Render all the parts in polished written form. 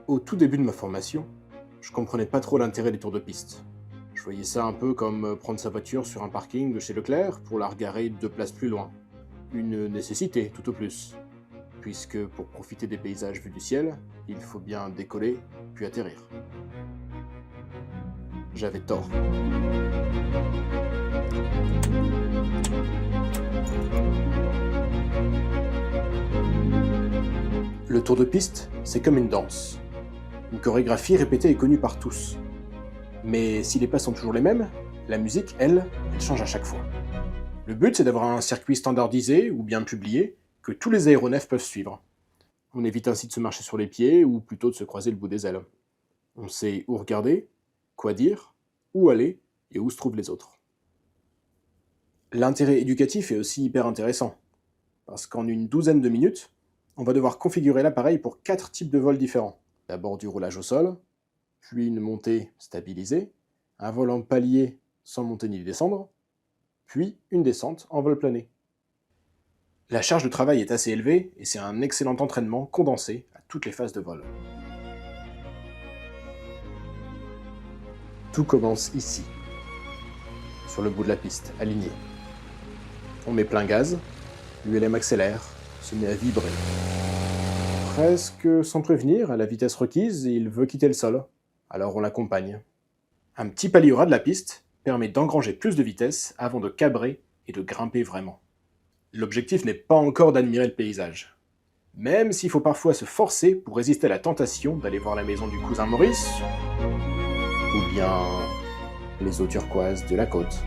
Au tout début de ma formation, je comprenais pas trop l'intérêt des tours de piste. Je voyais ça un peu comme prendre sa voiture sur un parking de chez Leclerc pour la regarer 2 places plus loin. Une nécessité, tout au plus. Puisque pour profiter des paysages vus du ciel, il faut bien décoller, puis atterrir. J'avais tort. Le tour de piste, c'est comme une danse. Une chorégraphie répétée et connue par tous. Mais si les pas sont toujours les mêmes, la musique, elle change à chaque fois. Le but, c'est d'avoir un circuit standardisé ou bien publié que tous les aéronefs peuvent suivre. On évite ainsi de se marcher sur les pieds ou plutôt de se croiser le bout des ailes. On sait où regarder, quoi dire, où aller et où se trouvent les autres. L'intérêt éducatif est aussi hyper intéressant, parce qu'en une douzaine de minutes, on va devoir configurer l'appareil pour 4 types de vols différents. D'abord du roulage au sol, puis une montée stabilisée, un vol en palier sans monter ni descendre, puis une descente en vol plané. La charge de travail est assez élevée et c'est un excellent entraînement condensé à toutes les phases de vol. Tout commence ici, sur le bout de la piste, aligné. On met plein gaz, l'ULM accélère, se met à vibrer. Presque sans prévenir, à la vitesse requise, il veut quitter le sol, alors on l'accompagne. Un petit palier au ras de la piste permet d'engranger plus de vitesse avant de cabrer et de grimper vraiment. L'objectif n'est pas encore d'admirer le paysage, même s'il faut parfois se forcer pour résister à la tentation d'aller voir la maison du cousin Maurice, ou bien les eaux turquoises de la côte.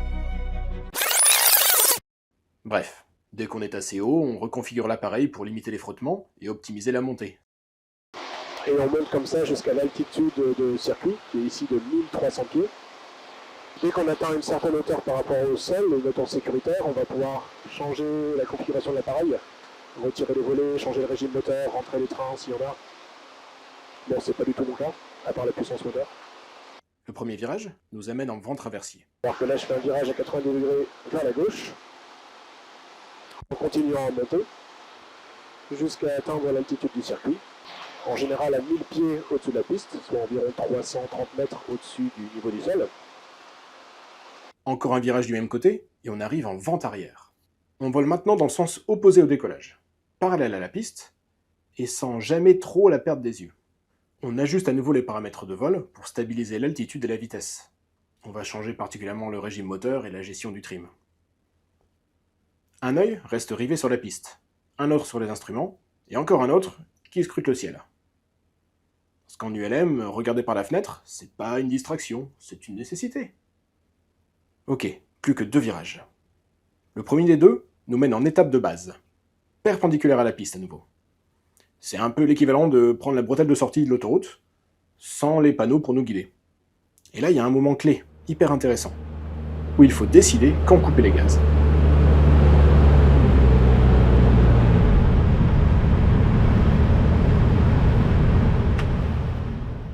Bref, dès qu'on est assez haut, on reconfigure l'appareil pour limiter les frottements et optimiser la montée. Et on monte comme ça jusqu'à l'altitude de circuit, qui est ici de 1300 pieds. Dès qu'on atteint une certaine hauteur par rapport au sol, les moteurs sécuritaires, on va pouvoir changer la configuration de l'appareil, retirer les volets, changer le régime moteur, rentrer les trains s'il y en a. Bon, c'est pas du tout mon cas, à part la puissance moteur. Le premier virage nous amène en vent traversier. Alors que là, je fais un virage à 90 degrés vers la gauche, en continuant à monter, jusqu'à atteindre l'altitude du circuit. En général à 1000 pieds au-dessus de la piste, soit environ 330 mètres au-dessus du niveau du sol. Encore un virage du même côté, et on arrive en vent arrière. On vole maintenant dans le sens opposé au décollage, parallèle à la piste, et sans jamais trop la perdre des yeux. On ajuste à nouveau les paramètres de vol pour stabiliser l'altitude et la vitesse. On va changer particulièrement le régime moteur et la gestion du trim. Un œil reste rivé sur la piste, un autre sur les instruments, et encore un autre qui scrute le ciel. Parce qu'en ULM, regarder par la fenêtre, c'est pas une distraction, c'est une nécessité. Ok, plus que 2 virages. Le premier des deux nous mène en étape de base, perpendiculaire à la piste à nouveau. C'est un peu l'équivalent de prendre la bretelle de sortie de l'autoroute, sans les panneaux pour nous guider. Et là, il y a un moment clé, hyper intéressant, où il faut décider quand couper les gaz.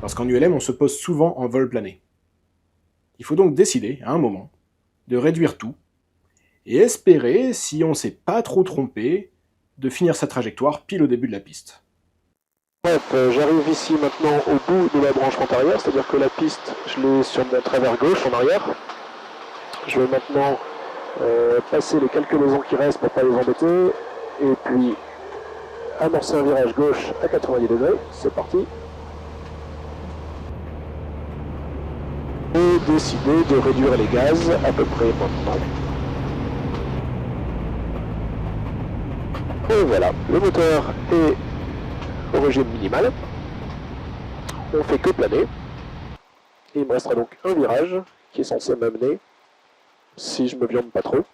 Parce qu'en ULM, on se pose souvent en vol plané. Il faut donc décider, à un moment, de réduire tout, et espérer, si on ne s'est pas trop trompé, de finir sa trajectoire pile au début de la piste. Bref, j'arrive ici maintenant au bout de la branche antérieure, c'est-à-dire que la piste, je l'ai sur mon travers gauche en arrière. Je vais maintenant passer les quelques maisons qui restent pour ne pas les embêter, et puis amorcer un virage gauche à 90 degrés, c'est parti. Et décider de réduire les gaz à peu près maintenant. Et voilà, le moteur est au régime minimal. On fait que planer. Et il me restera donc un virage qui est censé m'amener, si je me viande pas trop,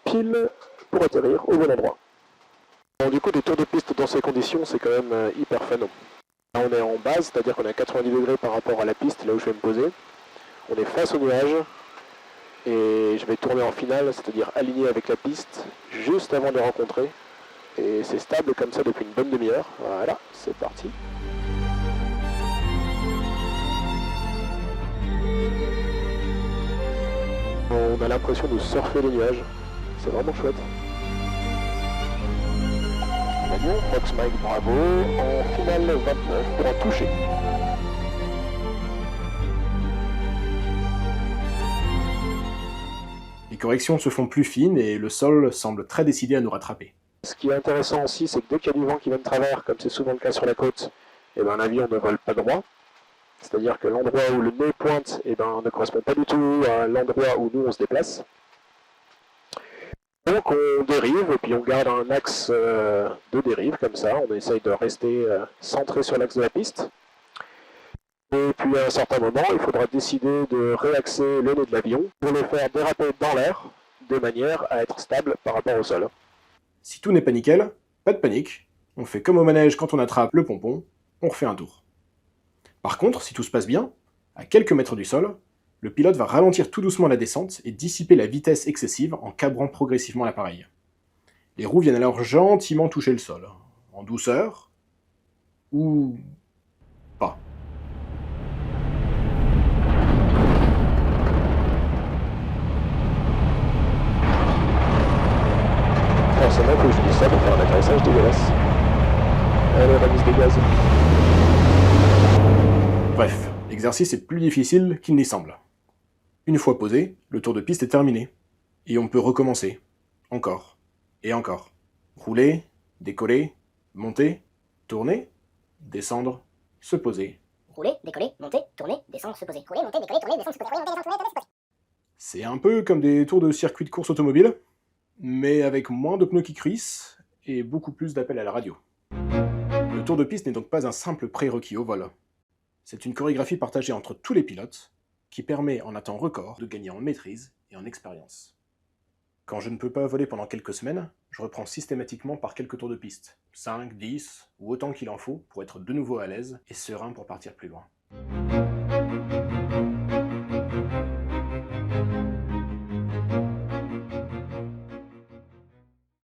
pile pour atterrir au bon endroit. Bon, du coup, des tours de piste dans ces conditions, c'est quand même hyper fun. Là, on est en base, c'est-à-dire qu'on est à 90 degrés par rapport à la piste, là où je vais me poser. On est face au nuage et je vais tourner en finale, c'est-à-dire aligné avec la piste, juste avant de les rencontrer. Et c'est stable comme ça depuis une bonne demi-heure. Voilà, c'est parti. On a l'impression de surfer les nuages. C'est vraiment chouette. On a l'avion, Fox Mike Bravo, en finale 29 pour un toucher. Les corrections se font plus fines et le sol semble très décidé à nous rattraper. Ce qui est intéressant aussi, c'est que dès qu'il y a du vent qui vient de travers, comme c'est souvent le cas sur la côte, l'avion ne vole pas droit. C'est-à-dire que l'endroit où le nez pointe ne correspond pas du tout à l'endroit où nous on se déplace. Donc on dérive et puis on garde un axe de dérive comme ça, on essaye de rester centré sur l'axe de la piste. Et puis à un certain moment, il faudra décider de réaxer le nez de l'avion pour le faire déraper dans l'air de manière à être stable par rapport au sol. Si tout n'est pas nickel, pas de panique, on fait comme au manège quand on attrape le pompon, on refait un tour. Par contre, si tout se passe bien, à quelques mètres du sol, le pilote va ralentir tout doucement la descente et dissiper la vitesse excessive en cabrant progressivement l'appareil. Les roues viennent alors gentiment toucher le sol, en douceur, ou pas. Forcément, il faut que je dise ça pour faire un atterrissage dégueulasse. Allez, remise des gaz. Bref, l'exercice est plus difficile qu'il n'y semble. Une fois posé, le tour de piste est terminé. Et on peut recommencer. Encore. Et encore. Rouler, décoller, monter, tourner, descendre, se poser. Rouler, décoller, monter, tourner, descendre, se poser. Rouler, monter, décoller, tourner, descendre, se poser. Rouler, monter, descendre, tourner, se poser. C'est un peu comme des tours de circuit de course automobile, mais avec moins de pneus qui crissent et beaucoup plus d'appels à la radio. Le tour de piste n'est donc pas un simple prérequis au vol. C'est une chorégraphie partagée entre tous les pilotes qui permet en un temps record de gagner en maîtrise et en expérience. Quand je ne peux pas voler pendant quelques semaines, je reprends systématiquement par quelques tours de piste, 5, 10 ou autant qu'il en faut pour être de nouveau à l'aise et serein pour partir plus loin.